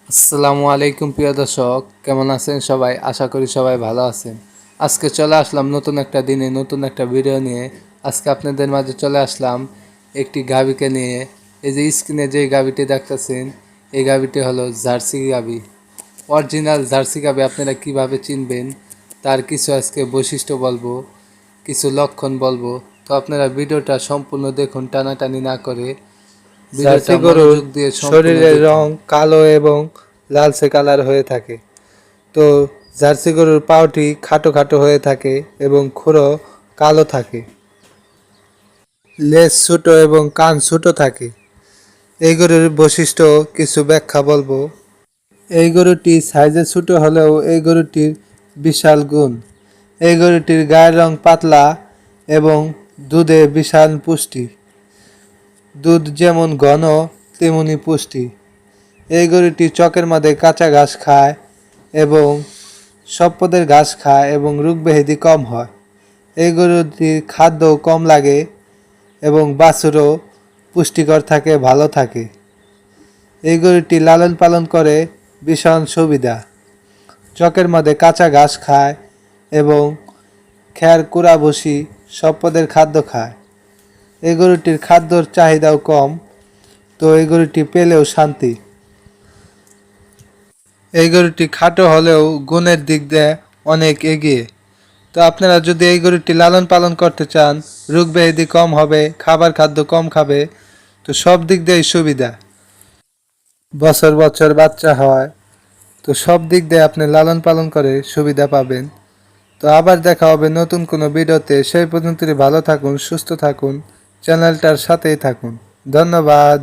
আসসালামু আলাইকুম প্রিয় দর্শক, কেমন আছেন সবাই? আশা করি সবাই ভালো আছেন। আজকে চলে আসলাম নতুন একটা দিনে নতুন একটা ভিডিও নিয়ে। আজকে আপনাদের মাঝে চলে আসলাম একটি গাভীকে নিয়ে। এই যে স্ক্রিনে যে গাভীটি দেখতেছেন, এই গাভীটি হলো জার্সি গাভী। অরিজিনাল জার্সি গাভী আপনারা কিভাবে চিনবেন তার কিছু আজকে বৈশিষ্ট্য বলবো, কিছু লক্ষণ বলবো। তো আপনারা ভিডিওটা সম্পূর্ণ দেখুন, টানাটানি না করে ভিডিওটা জার্সি গরুর মনোযোগ দিয়ে সম্পূর্ণ শরীরের দেখুন। রং কালো এবং লালচে কালার হয়ে থাকে। তো জার্সি গরুর পাউটি খাটো খাটো হয়ে থাকে এবং খুরো কালো থাকে। লেজ ছোট এবং কান ছোট থাকে। এই গরুর বৈশিষ্ট্য কিছু ব্যাখ্যা বলবো। এই গরুটি সাইজে ছোট হলেও এই গরুটির বিশাল গুণ। এই গরুটির গায়ের রং পাতলা এবং দুধে বিশাল পুষ্টি। দুধ যেমন ঘন তেমনি পুষ্টি। এই গরুটি চকের মধ্যে কাঁচা ঘাস খায় এবং সব পদের ঘাস খায় এবং রোগব্যাধি কম হয়। এই গরুটির খাদ্যও কম লাগে এবং বাছুরও পুষ্টিকর থাকে, ভালো থাকে। এই গরুটি লালন পালন করে ভীষণ সুবিধা। চকের মধ্যে কাঁচা ঘাস খায় এবং খ্যার কুড়া ভুসি সব পদের খাদ্য খায়। এই গরুটির খাদ্যর চাহিদাও কম, তো এই গরুটি পেলেও শান্তি। এই গরুটি খাটো হলেও গুণের দিক দিয়ে অনেক এগিয়ে। তো আপনারা যদি এই গরুটি লালন পালন করতে চান, রোগ ব্যাধি কম হবে, খাবার খাদ্য কম খাবে, তো সব দিক দিয়েই সুবিধা। বছর বছর বাচ্চা হয়, তো সব দিক দিয়ে আপনি লালন পালন করে সুবিধা পাবেন। তো আবার দেখা হবে নতুন কোনো ভিডিওতে। সেই পর্যন্ত ভালো থাকুন, সুস্থ থাকুন, চ্যানেলটার সাথেই থাকুন। ধন্যবাদ।